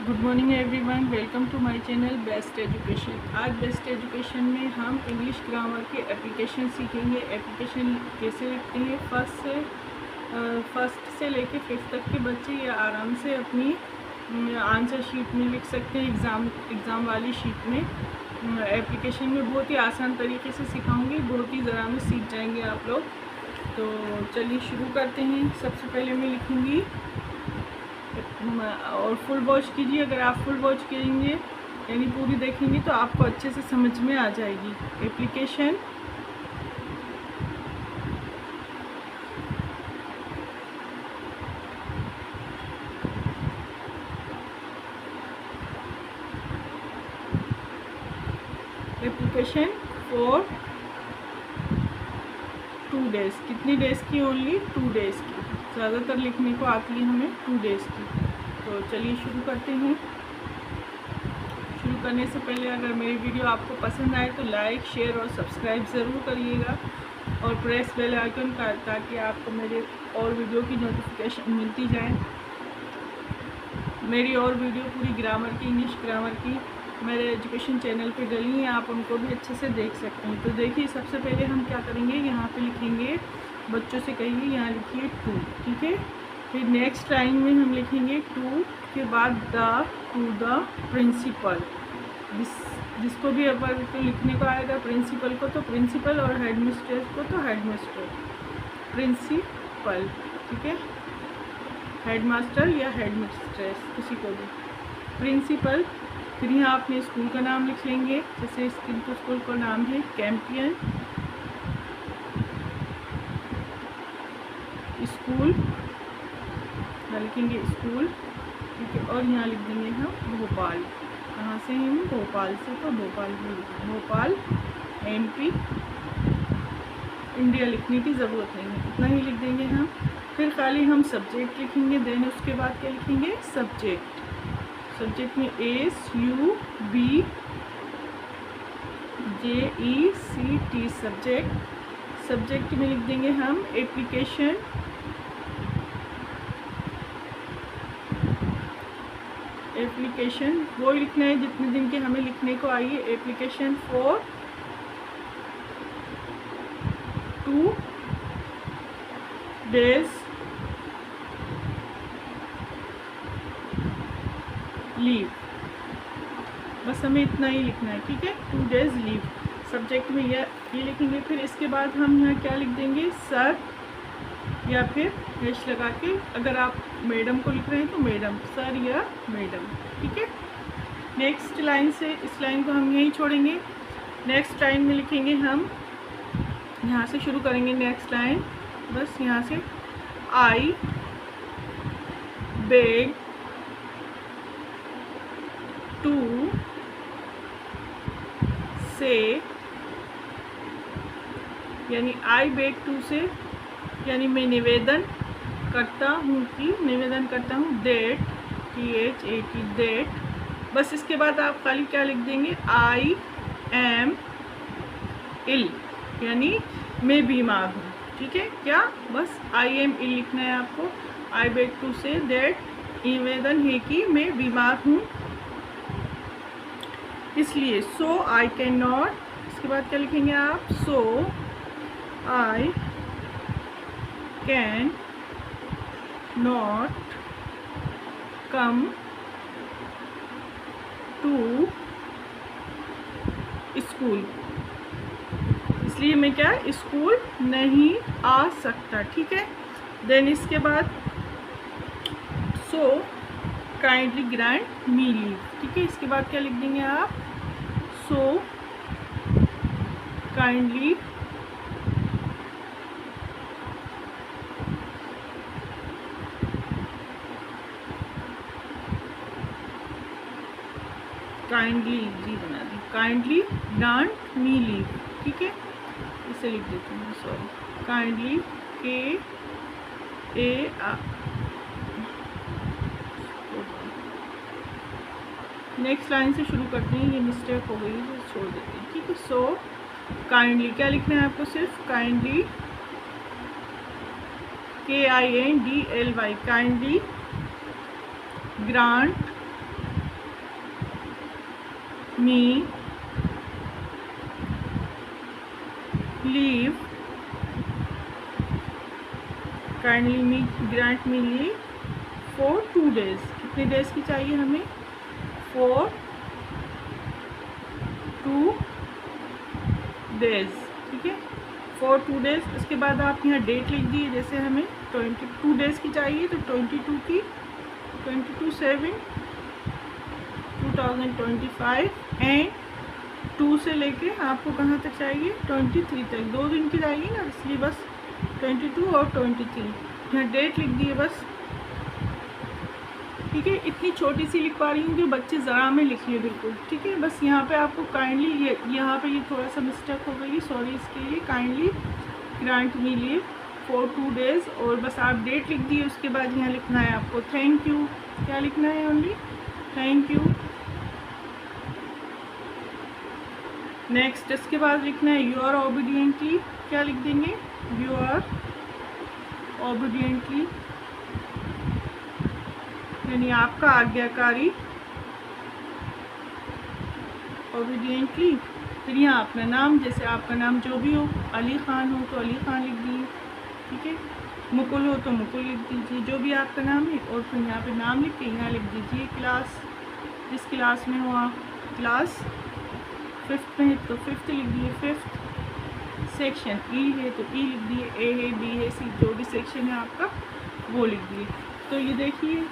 Good morning everyone, welcome to my channel best education. आज best education में हम English grammar के application सीखेंगे। एप्लीकेशन कैसे लिखते हैं। फर्स्ट से लेके फिफ्थ तक के बच्चे ये आराम से अपनी आंसर शीट में लिख सकते हैं। एग्ज़ाम वाली शीट में एप्लीकेशन में बहुत ही आसान तरीके से सिखाऊंगी, बहुत ही ज़रा में सीख जाएंगे आप लोग। तो चलिए शुरू करते हैं। सबसे पहले मैं लिखूँगी और फुल वॉच कीजिए। अगर आप फुल वॉच करेंगे यानी पूरी देखेंगे तो आपको अच्छे से समझ में आ जाएगी। Application for 2 days. कितनी डेज़ की? ओनली 2 डेज़ की। ज़्यादातर लिखने को आती है हमें 2 डेज़ की। तो चलिए शुरू करते हैं। शुरू करने से पहले अगर मेरी वीडियो आपको पसंद आए तो लाइक, शेयर और सब्सक्राइब ज़रूर करिएगा और प्रेस बेल आइकन का, ताकि आपको मेरे और वीडियो की नोटिफिकेशन मिलती जाए। मेरी और वीडियो पूरी ग्रामर की, इंग्लिश ग्रामर की मेरे एजुकेशन चैनल पे डली हैं, आप उनको भी अच्छे से देख सकते हैं। तो देखिए, सबसे पहले हम क्या करेंगे, यहाँ पे लिखेंगे, बच्चों से कहिए यहाँ लिखिए 2, ठीक है। फिर नेक्स्ट लाइन में हम लिखेंगे 2 के बाद टू द प्रिंसिपल। जिसको भी अगर तो लिखने को आएगा प्रिंसिपल को तो प्रिंसिपल और हेडमिस्ट्रेस को तो हेडमिस्ट्रेस। प्रिंसिपल, ठीक है, हेडमास्टर या हेडमिस्ट्रेस किसी को भी। प्रिंसिपल। फिर यहाँ अपने स्कूल का नाम लिख लेंगे। जैसे इनके स्कूल का नाम है कैंपियन स्कूल, यहाँ लिखेंगे स्कूल, ठीक है। और यहाँ लिख देंगे हम भोपाल। कहाँ से हैं हम? भोपाल से, तो भोपाल में भोपाल MP इंडिया लिखने की ज़रूरत नहीं है, इतना ही लिख देंगे हम। फिर खाली हम सब्जेक्ट लिखेंगे। देन उसके बाद क्या लिखेंगे? सब्जेक्ट। सब्जेक्ट में SUBJECT सब्जेक्ट। सब्जेक्ट में लिख देंगे हम एप्लीकेशन। एप्लीकेशन वो लिखना है जितने दिन के हमें लिखने को आई है। Application for 2 days leave. बस हमें इतना ही लिखना है, ठीक है। 2 डेज़ लीव सब्जेक्ट में ये लिखेंगे। फिर इसके बाद हम यहाँ क्या लिख देंगे? सर, या फिर हैश लगा के। अगर आप मैडम को लिख रहे हैं तो मैडम, सर या मैडम, ठीक है। नेक्स्ट लाइन से इस लाइन को हम यहीं छोड़ेंगे। नेक्स्ट लाइन में लिखेंगे हम, यहाँ से शुरू करेंगे नेक्स्ट लाइन। बस यहाँ से आई बेग टू से, यानी आई बेग टू से यानी मैं निवेदन करता हूँ दैट, THAT दैट। बस इसके बाद आप खाली क्या लिख देंगे? I am ill, यानी मैं बीमार हूँ, ठीक है। क्या? बस I am ill लिखना है आपको। I beg to say that, निवेदन है कि मैं बीमार हूँ इसलिए। So I cannot, इसके बाद क्या लिखेंगे आप? So I can not come to school. इसलिए मैं क्या? स्कूल नहीं आ सकता, ठीक है। देन इसके बाद सो काइंडली ग्रांट मी लीव, ठीक है। इसके बाद क्या लिख देंगे आप? सो काइंडली जी बना दी, काइंडली ग्रांट मी लीव, ठीक है। इसे लिख देती हूँ, sorry, kindly KA। Next line से शुरू करते हैं, ये मिस्टेक हो गई तो छोड़ देते हैं, ठीक है। सो काइंडली क्या लिखना है आपको? सिर्फ kindly, KINDLY, kindly grant me leave, kindly me grant me leave for 2 days। कितने डेज की चाहिए हमें? for 2 days, ठीक है, for 2 days। उसके बाद आप यहाँ डेट लिख दिए, जैसे हमें 22 डेज़ की चाहिए तो 22/7/2025 एंड 2 से लेके आपको कहाँ तक चाहिए? 23 तक, 2 दिन की चाहिए ना, इसलिए बस 22 और 23 यहाँ डेट लिख दिए बस, ठीक है। इतनी छोटी सी लिख पा रही हूँ कि बच्चे ज़रा में लिखिए बिल्कुल, ठीक है। बस यहाँ पे आपको काइंडली यहाँ पे ये थोड़ा सा मिस्टेक हो गई, सॉरी इसके लिए। Kindly grant me leave for 2 days और बस आप डेट लिख दिए। उसके बाद यहाँ लिखना है आपको थैंक यू, क्या लिखना है? Only thank you. नेक्स्ट इसके बाद लिखना है यू आर ओबीडियंटली, क्या लिख देंगे? यू आर ओबीडियंटली, यानी आपका आज्ञाकारी, ओबीडियंटली। फिर यहाँ अपना नाम, जैसे आपका नाम जो भी हो, अली ख़ान हो तो अली ख़ान लिख दिए, ठीक है। मुकुल हो तो मुकुल लिख दीजिए, जो भी आपका नाम है। और फिर यहाँ पे नाम लिख के यहाँ लिख दीजिए क्लास, जिस क्लास में हो आप। क्लास 5th में है तो 5th लिख दिए 5th। सेक्शन ई है तो ई लिख दिए, ए है, बी है, सी, जो भी सेक्शन है आपका वो लिख दिए। तो ये देखिए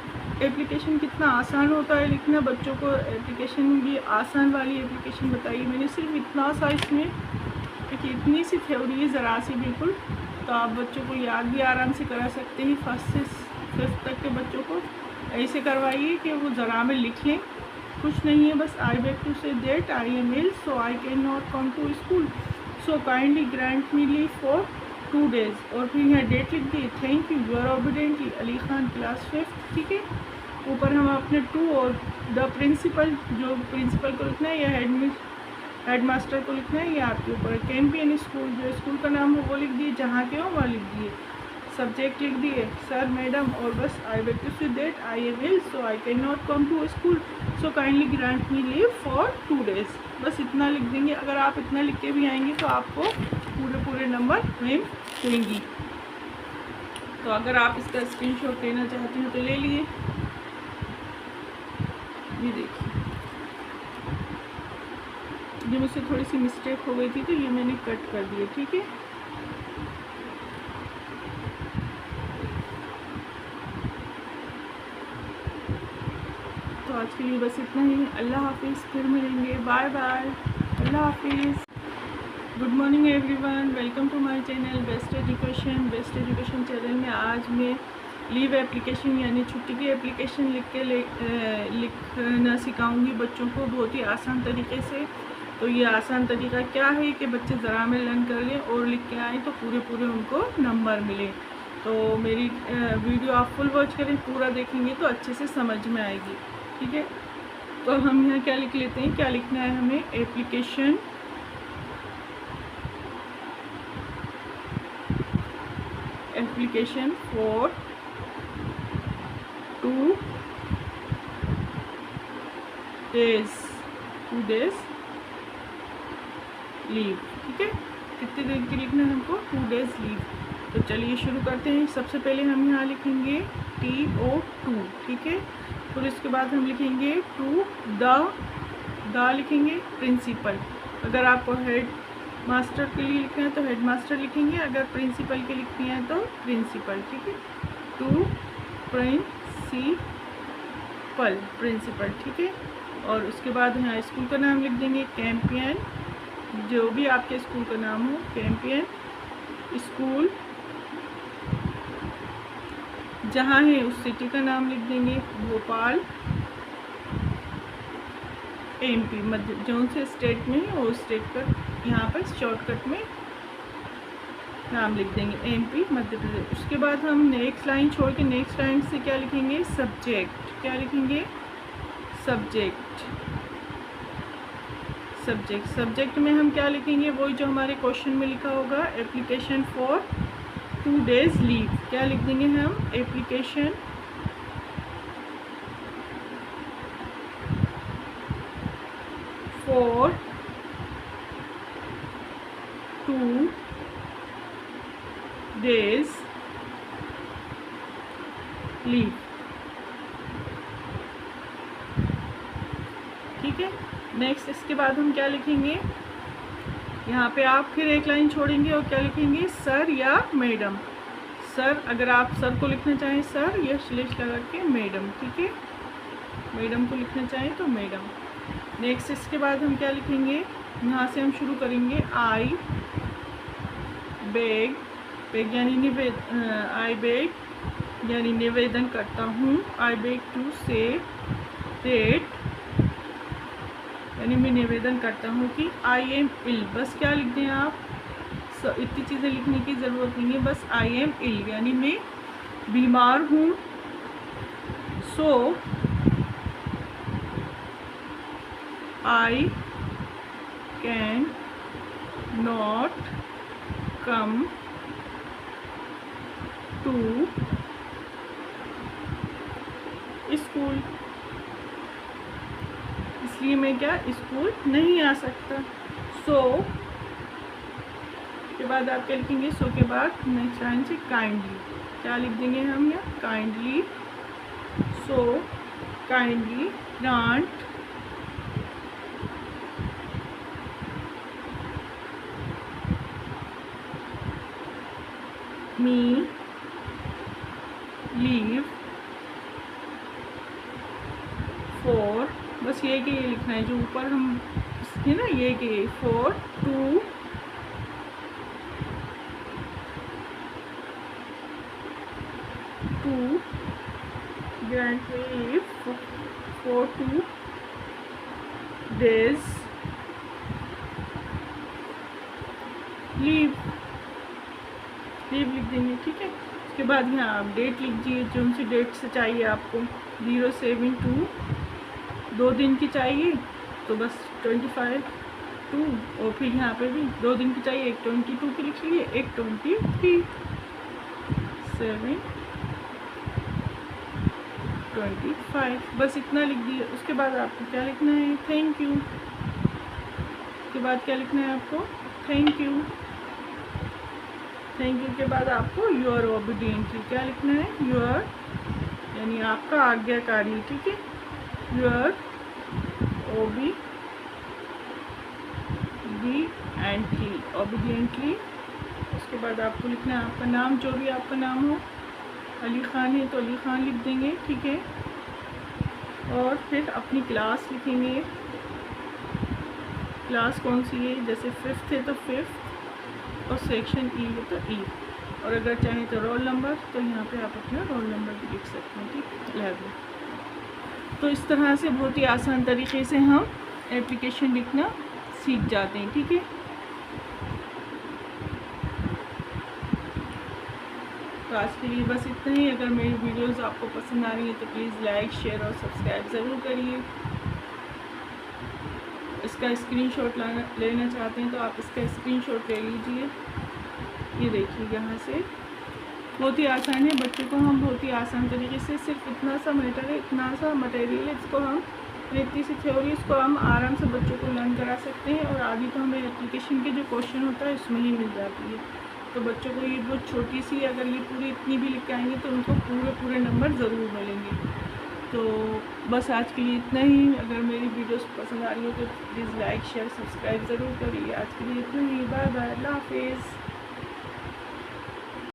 एप्लीकेशन कितना आसान होता है लिखना। बच्चों को एप्लीकेशन भी आसान वाली एप्लीकेशन बताइए मैंने, सिर्फ इतना सा इसमें, देखिए इतनी सी थ्योरी है, ज़रा सी बिल्कुल। तो आप बच्चों को याद भी आराम से करा सकते हैं। 1st से 5th तक के बच्चों को ऐसे करवाइए कि वो ज़रा में लिख लें, कुछ नहीं है। बस I beg to say that I am ill so I can not come to school, so kindly grant me leave for 2 days. और फिर यहाँ डेट लिख दी, thank you, you are obediently Ali Khan, class 5th, ठीक है। ऊपर हम अपने टू और द प्रिंसिपल, जो प्रिंसिपल को लिखना है या हेड मास्टर को लिखना है, ये आपके ऊपर। कैंपियन स्कूल, जो स्कूल का नाम हो वो लिख दिए, जहाँ के हो वहाँ लिख दिए। सब्जेक्ट लिख दिए सर, मैडम, और बस I beg to say that I am ill so I can not come to school, so kindly grant me leave for 2 days. बस इतना लिख देंगे। अगर आप इतना लिख के भी आएंगे तो आपको पूरे नंबर मिल जाएंगी। तो अगर आप इसका स्क्रीनशॉट लेना चाहते हैं तो ले लिए। ये देखिए, ये मुझसे थोड़ी सी मिस्टेक हो गई थी तो ये मैंने कट कर दिया, ठीक है। तो आज के लिए बस इतना ही। अल्लाह हाफिज़, फिर मिलेंगे, बाय बाय, अल्लाह हाफिज़। Good morning everyone, welcome to my channel best education channel में आज मैं लीव एप्लीकेशन यानी छुट्टी की एप्लीकेशन लिखना सिखाऊंगी बच्चों को बहुत ही आसान तरीके से। तो ये आसान तरीका क्या है कि बच्चे ज़रा में लर्न कर लें और लिख के आएँ तो पूरे उनको नंबर मिले। तो मेरी वीडियो आप फुल वॉच करें, पूरा देखेंगे तो अच्छे से समझ में आएगी, ठीक है। तो हम यहाँ क्या लिख लेते हैं, क्या लिखना है हमें? एप्लीकेशन फॉर 2 डेज़ लीव, ठीक है। कितने दिन की लिखना है हमको? 2 डेज़ लीव। तो चलिए शुरू करते हैं। सबसे पहले हम यहाँ लिखेंगे TO2, ठीक है। फिर इसके बाद हम लिखेंगे टू द लिखेंगे प्रिंसिपल। अगर आपको हेड मास्टर के लिए लिखना है तो हेड मास्टर लिखेंगे, अगर प्रिंसिपल के लिखनी है तो प्रिंसिपल, ठीक है। टू प्रिंसिपल, ठीक है। और उसके बाद यहाँ स्कूल का नाम लिख देंगे कैंपियन, जो भी आपके स्कूल का नाम हो, कैंपियन स्कूल। जहाँ है उस सिटी का नाम लिख देंगे भोपाल MP, मध्य जौन से स्टेट में है वो स्टेट का यहाँ पर शॉर्टकट में नाम लिख देंगे MP मध्य प्रदेश। उसके बाद हम नेक्स्ट लाइन छोड़ के नेक्स्ट लाइन से क्या लिखेंगे? सब्जेक्ट। क्या लिखेंगे? सब्जेक्ट में हम क्या लिखेंगे? वही जो हमारे क्वेश्चन में लिखा होगा, एप्लीकेशन फॉर 2 डेज़ लीव। क्या लिख देंगे हम? Application 4 2 days leave. ठीक है, नेक्स्ट इसके बाद हम क्या लिखेंगे, यहाँ पे आप फिर एक लाइन छोड़ेंगे और क्या लिखेंगे, सर या मैडम। सर, अगर आप सर को लिखना चाहें सर, या स्लैश लगा के मैडम। ठीक है, मैडम को लिखना चाहें तो मैडम। नेक्स्ट इसके बाद हम क्या लिखेंगे, यहाँ से हम शुरू करेंगे, आई बेग, बेग यानी आई बेग यानी निवेदन करता हूँ, आई बेग टू से डेट यानी मैं निवेदन करता हूँ कि आई एम इल। बस क्या लिख दें आप, इतनी चीज़ें लिखने की ज़रूरत नहीं है, बस आई एम इल यानी मैं बीमार हूँ। So I can not come to school, इसलिए मैं क्या स्कूल नहीं आ सकता। सो के बाद आप क्या लिखेंगे, सो के बाद नेक्स्ट लाइन से काइंडली, क्या लिख देंगे हम, या kindly. So kindly grant me leave for, बस ये कि ये लिखना है जो ऊपर हम है ना, ये कि for 2 grant leave for 2 days leave लिख देंगे। ठीक है, उसके बाद यहाँ आप डेट लिख दीजिए, जो सी डेट से चाहिए आपको, 072 2 दिन की चाहिए तो बस 25 2, और फिर यहाँ पे भी 2 दिन की चाहिए, एक 22 की लिख लीजिए, एक 23 7 25, बस इतना लिख दिए। उसके बाद आपको क्या लिखना है, थैंक यू। उसके बाद क्या लिखना है आपको, थैंक यू। थैंक यू के बाद आपको योर ओबीडियंटली क्या लिखना है, योर यानी आपका आज्ञाकारी। ठीक है, योर ओबीडियंटली। उसके बाद आपको लिखना है आपका नाम, जो भी आपका नाम हो, अली ख़ान है तो अली ख़ान लिख देंगे। ठीक है, और फिर अपनी क्लास लिखेंगे, क्लास कौन सी है, जैसे 5th है तो 5th, और सेक्शन ई है तो ई, और अगर चाहें तो रोल नंबर, तो यहाँ पे आप अपना रोल नंबर भी लिख सकते हैं। ठीक है, तो इस तरह से बहुत ही आसान तरीके से हम एप्लीकेशन लिखना सीख जाते हैं। ठीक है, तो आज के लिए बस इतना ही। अगर मेरी वीडियोस आपको पसंद आ रही है तो प्लीज़ लाइक शेयर और सब्सक्राइब ज़रूर करिए। इसका स्क्रीनशॉट लेना चाहते हैं तो आप इसका स्क्रीनशॉट ले लीजिए। ये देखिए, यहाँ से बहुत ही आसान है, बच्चे को हम बहुत ही आसान तरीके से, सिर्फ इतना सा मैटर है, इतना सा मटेरियल है, इसको हम इतनी सी थ्योरी, इसको हम आराम से बच्चों को लर्न करा सकते हैं, और आगे तो हमें एप्लीकेशन के जो क्वेश्चन होता है उसमें ही मिल जाती है। तो बच्चों को ये बहुत छोटी सी, अगर ये पूरी इतनी भी लिख के आएंगे तो उनको पूरे नंबर ज़रूर मिलेंगे। तो बस आज के लिए इतना ही। अगर मेरी वीडियोस पसंद आ रही हो तो प्लीज़ लाइक शेयर सब्सक्राइब ज़रूर करिए। आज के लिए इतना ही, बाय बाय, अल्लाह हाफिज़।